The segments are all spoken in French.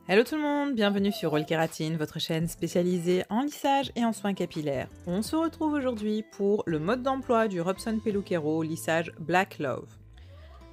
Hello tout le monde, bienvenue sur All Kératine, votre chaîne spécialisée en lissage et en soins capillaires. On se retrouve aujourd'hui pour le mode d'emploi du Robson Peluquero lissage Black Love.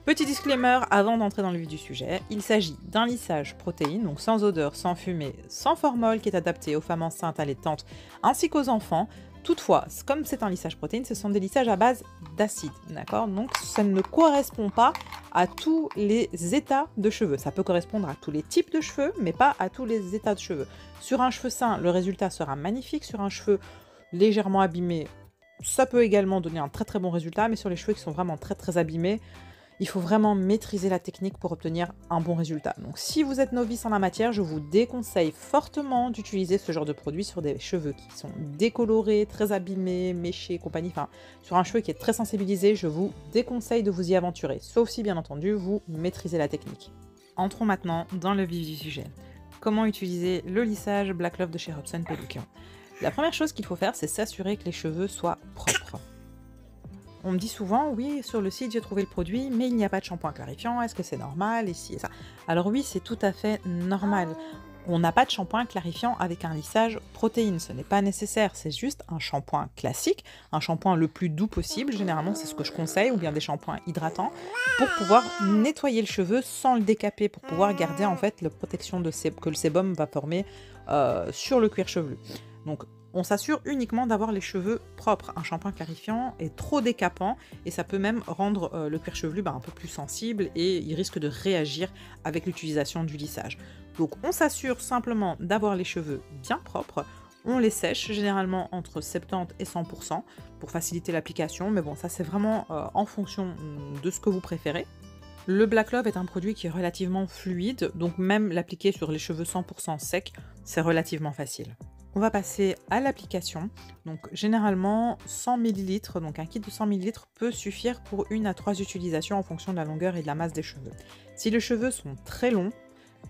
Petit disclaimer avant d'entrer dans le vif du sujet, il s'agit d'un lissage protéine, donc sans odeur, sans fumée, sans formol, qui est adapté aux femmes enceintes, allaitantes ainsi qu'aux enfants. Toutefois, comme c'est un lissage protéine, ce sont des lissages à base d'acide, d'accord? Donc ça ne correspond pas à tous les états de cheveux. Ça peut correspondre à tous les types de cheveux, mais pas à tous les états de cheveux. Sur un cheveu sain, le résultat sera magnifique. Sur un cheveu légèrement abîmé, ça peut également donner un très très bon résultat, mais sur les cheveux qui sont vraiment très très abîmés, il faut vraiment maîtriser la technique pour obtenir un bon résultat. Donc si vous êtes novice en la matière, je vous déconseille fortement d'utiliser ce genre de produit sur des cheveux qui sont décolorés, très abîmés, méchés, compagnie. Enfin, sur un cheveu qui est très sensibilisé, je vous déconseille de vous y aventurer. Sauf si, bien entendu, vous maîtrisez la technique. Entrons maintenant dans le vif du sujet. Comment utiliser le lissage Black Love de chez Robson Peluquero? La première chose qu'il faut faire, c'est s'assurer que les cheveux soient propres. On me dit souvent, oui, sur le site j'ai trouvé le produit, mais il n'y a pas de shampoing clarifiant, est-ce que c'est normal, et ci et ça? Alors oui, c'est tout à fait normal. On n'a pas de shampoing clarifiant avec un lissage protéine, ce n'est pas nécessaire, c'est juste un shampoing classique, un shampoing le plus doux possible, généralement c'est ce que je conseille, ou bien des shampoings hydratants, pour pouvoir nettoyer le cheveu sans le décaper, pour pouvoir garder en fait la protection que le sébum va former sur le cuir chevelu. Donc on s'assure uniquement d'avoir les cheveux propres. Un shampoing clarifiant est trop décapant et ça peut même rendre le cuir chevelu un peu plus sensible et il risque de réagir avec l'utilisation du lissage. Donc on s'assure simplement d'avoir les cheveux bien propres. On les sèche généralement entre 70 et 100% pour faciliter l'application, mais bon, ça c'est vraiment en fonction de ce que vous préférez. Le Black Love est un produit qui est relativement fluide, donc même l'appliquer sur les cheveux 100% secs, c'est relativement facile. On va passer à l'application. Donc généralement 100 ml, donc un kit de 100 ml peut suffire pour 1 à 3 utilisations en fonction de la longueur et de la masse des cheveux. Si les cheveux sont très longs,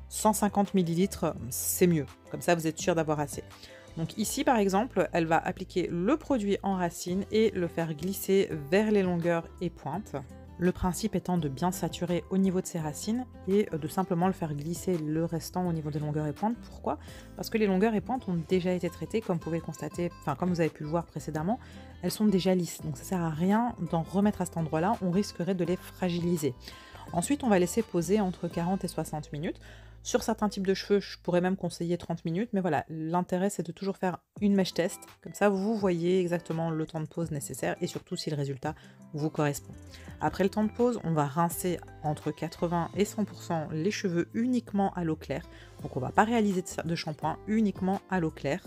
150 ml c'est mieux, comme ça vous êtes sûr d'avoir assez. Donc ici par exemple, elle va appliquer le produit en racine et le faire glisser vers les longueurs et pointes. Le principe étant de bien saturer au niveau de ses racines et de simplement le faire glisser le restant au niveau des longueurs et pointes. Pourquoi? Parce que les longueurs et pointes ont déjà été traitées, comme vous pouvez le constater, enfin comme vous avez pu le voir précédemment, elles sont déjà lisses. Donc ça sert à rien d'en remettre à cet endroit-là, on risquerait de les fragiliser. Ensuite, on va laisser poser entre 40 et 60 minutes. Sur certains types de cheveux, je pourrais même conseiller 30 minutes, mais voilà, l'intérêt c'est de toujours faire une mèche test, comme ça vous voyez exactement le temps de pause nécessaire et surtout si le résultat vous correspond. Après le temps de pause, on va rincer entre 80 et 100% les cheveux uniquement à l'eau claire, donc on ne va pas réaliser de shampoing, uniquement à l'eau claire.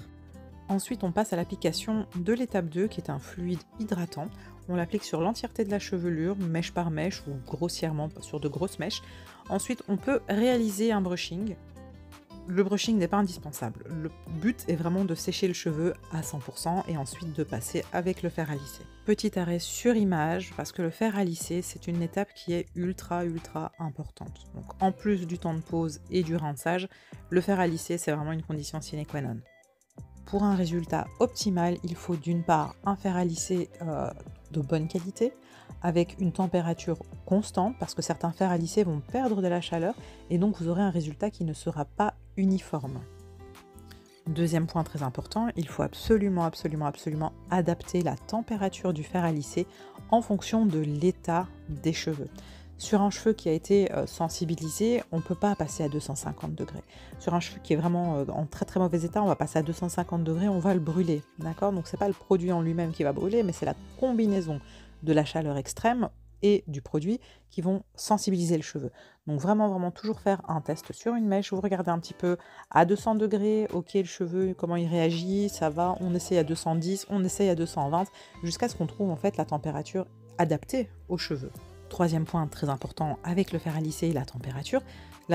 Ensuite, on passe à l'application de l'étape 2 qui est un fluide hydratant. On l'applique sur l'entièreté de la chevelure, mèche par mèche ou grossièrement sur de grosses mèches. Ensuite, on peut réaliser un brushing. Le brushing n'est pas indispensable. Le but est vraiment de sécher le cheveu à 100% et ensuite de passer avec le fer à lisser. Petit arrêt sur image, parce que le fer à lisser, c'est une étape qui est ultra importante. Donc en plus du temps de pause et du rinçage, le fer à lisser, c'est vraiment une condition sine qua non. Pour un résultat optimal, il faut d'une part un fer à lisser de bonne qualité, avec une température constante, parce que certains fers à lisser vont perdre de la chaleur, et donc vous aurez un résultat qui ne sera pas uniforme. Deuxième point très important, il faut absolument adapter la température du fer à lisser en fonction de l'état des cheveux. Sur un cheveu qui a été sensibilisé, on ne peut pas passer à 250 degrés. Sur un cheveu qui est vraiment en très mauvais état, on va passer à 250 degrés, on va le brûler. D'accord? Donc c'est pas le produit en lui-même qui va brûler, mais c'est la combinaison de la chaleur extrême et du produit qui vont sensibiliser le cheveu. Donc vraiment toujours faire un test sur une mèche, vous regardez un petit peu à 200 degrés, ok le cheveu, comment il réagit, ça va, on essaye à 210, on essaye à 220, jusqu'à ce qu'on trouve en fait la température adaptée aux cheveux. Troisième point très important avec le fer à lisser et la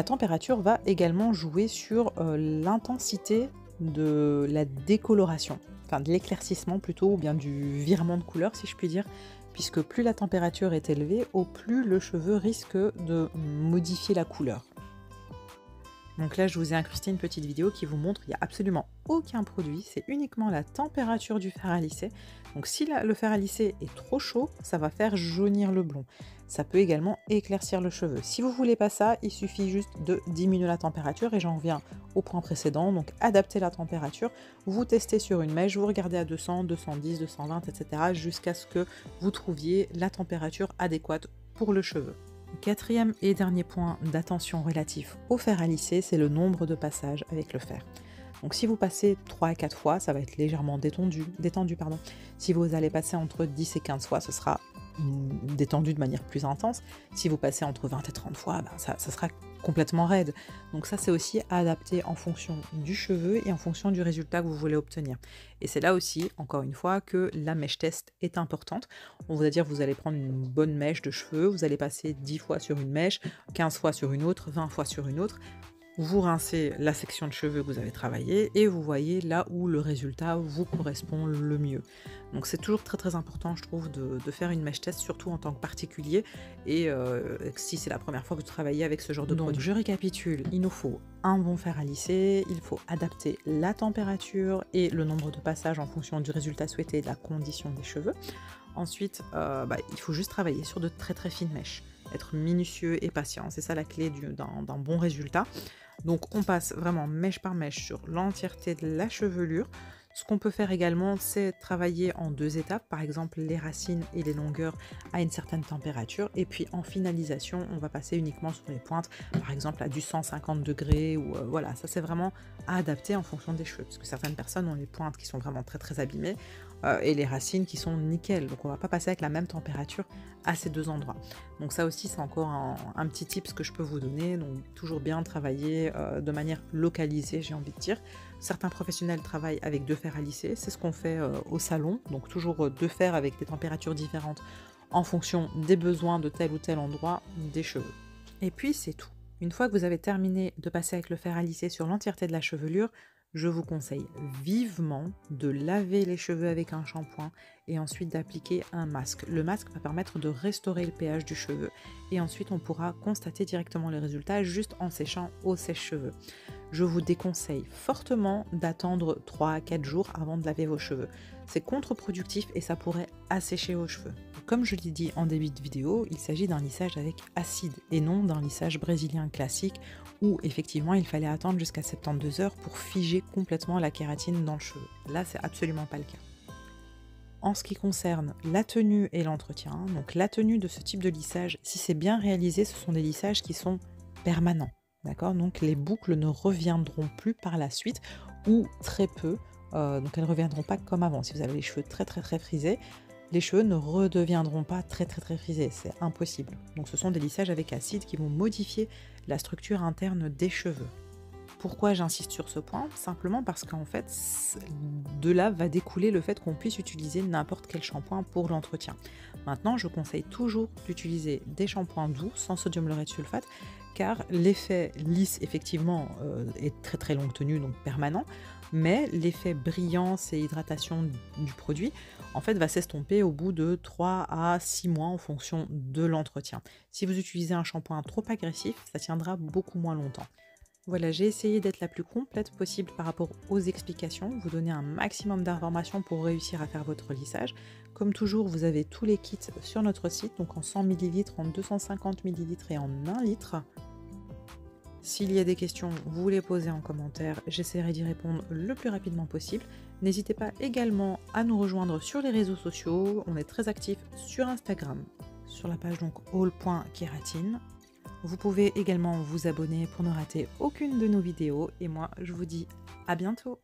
température va également jouer sur l'intensité de la décoloration, enfin de l'éclaircissement plutôt, ou bien du virement de couleur si je puis dire, puisque plus la température est élevée, au plus le cheveu risque de modifier la couleur. Donc là, je vous ai incrusté une petite vidéo qui vous montre qu'il n'y a absolument aucun produit, c'est uniquement la température du fer à lisser. Donc si le fer à lisser est trop chaud, ça va faire jaunir le blond. Ça peut également éclaircir le cheveu. Si vous voulez pas ça, il suffit juste de diminuer la température et j'en reviens au point précédent. Donc adapter la température, vous testez sur une mèche, vous regardez à 200, 210, 220, etc. jusqu'à ce que vous trouviez la température adéquate pour le cheveu. Quatrième et dernier point d'attention relatif au fer à lisser, c'est le nombre de passages avec le fer. Donc si vous passez 3 à 4 fois, ça va être légèrement détendu. Si vous allez passer entre 10 et 15 fois, ce sera détendu de manière plus intense. Si vous passez entre 20 et 30 fois, ça sera complètement raide. Donc ça, c'est aussi adapté en fonction du cheveu et en fonction du résultat que vous voulez obtenir. Et c'est là aussi, encore une fois, que la mèche test est importante. On va dire, vous allez prendre une bonne mèche de cheveux, vous allez passer 10 fois sur une mèche, 15 fois sur une autre, 20 fois sur une autre. Vous rincez la section de cheveux que vous avez travaillé et vous voyez là où le résultat vous correspond le mieux. Donc c'est toujours très très important, je trouve, de faire une mèche test, surtout en tant que particulier et si c'est la première fois que vous travaillez avec ce genre de produit. Donc je récapitule, il nous faut un bon fer à lisser, il faut adapter la température et le nombre de passages en fonction du résultat souhaité et de la condition des cheveux. Ensuite, il faut juste travailler sur de très très fines mèches, être minutieux et patient, c'est ça la clé d'un bon résultat. Donc on passe vraiment mèche par mèche sur l'entièreté de la chevelure. Ce qu'on peut faire également, c'est travailler en 2 étapes, par exemple les racines et les longueurs à une certaine température, et puis en finalisation, on va passer uniquement sur les pointes, par exemple à du 150 degrés, ou voilà, ça c'est vraiment à adapter en fonction des cheveux, parce que certaines personnes ont les pointes qui sont vraiment très très abîmées, et les racines qui sont nickel, donc on va pas passer avec la même température à ces 2 endroits. Donc ça aussi, c'est encore un petit tips que je peux vous donner, donc toujours bien travailler de manière localisée, j'ai envie de dire. Certains professionnels travaillent avec 2 fers à lisser, c'est ce qu'on fait au salon, donc toujours 2 fers avec des températures différentes en fonction des besoins de tel ou tel endroit des cheveux. Et puis c'est tout. Une fois que vous avez terminé de passer avec le fer à lisser sur l'entièreté de la chevelure, je vous conseille vivement de laver les cheveux avec un shampoing et ensuite d'appliquer un masque. Le masque va permettre de restaurer le pH du cheveu et ensuite on pourra constater directement les résultats juste en séchant au sèche-cheveux. Je vous déconseille fortement d'attendre 3 à 4 jours avant de laver vos cheveux. C'est contre-productif et ça pourrait assécher vos cheveux. Comme je l'ai dit en début de vidéo, il s'agit d'un lissage avec acide et non d'un lissage brésilien classique où effectivement il fallait attendre jusqu'à 72 heures pour figer complètement la kératine dans le cheveu. Là, c'est absolument pas le cas. En ce qui concerne la tenue et l'entretien, donc la tenue de ce type de lissage, si c'est bien réalisé, ce sont des lissages qui sont permanents. D'accord, donc les boucles ne reviendront plus par la suite ou très peu, donc elles ne reviendront pas comme avant. Si vous avez les cheveux très très très frisés, les cheveux ne redeviendront pas très très très frisés, c'est impossible. Donc ce sont des lissages avec acide qui vont modifier la structure interne des cheveux. Pourquoi j'insiste sur ce point? Simplement parce qu'en fait, de là va découler le fait qu'on puisse utiliser n'importe quel shampoing pour l'entretien. Maintenant, je conseille toujours d'utiliser des shampoings doux, sans sodium laureth sulfate, car l'effet lisse, effectivement, est très très longue tenue, donc permanent, mais l'effet brillance et hydratation du produit, en fait, va s'estomper au bout de 3 à 6 mois en fonction de l'entretien. Si vous utilisez un shampoing trop agressif, ça tiendra beaucoup moins longtemps. Voilà, j'ai essayé d'être la plus complète possible par rapport aux explications, vous donner un maximum d'informations pour réussir à faire votre lissage. Comme toujours, vous avez tous les kits sur notre site, donc en 100 ml, en 250 ml et en 1 litre. S'il y a des questions, vous les posez en commentaire, j'essaierai d'y répondre le plus rapidement possible. N'hésitez pas également à nous rejoindre sur les réseaux sociaux, on est très actifs sur Instagram, sur la page donc all.kératine. Vous pouvez également vous abonner pour ne rater aucune de nos vidéos et moi je vous dis à bientôt.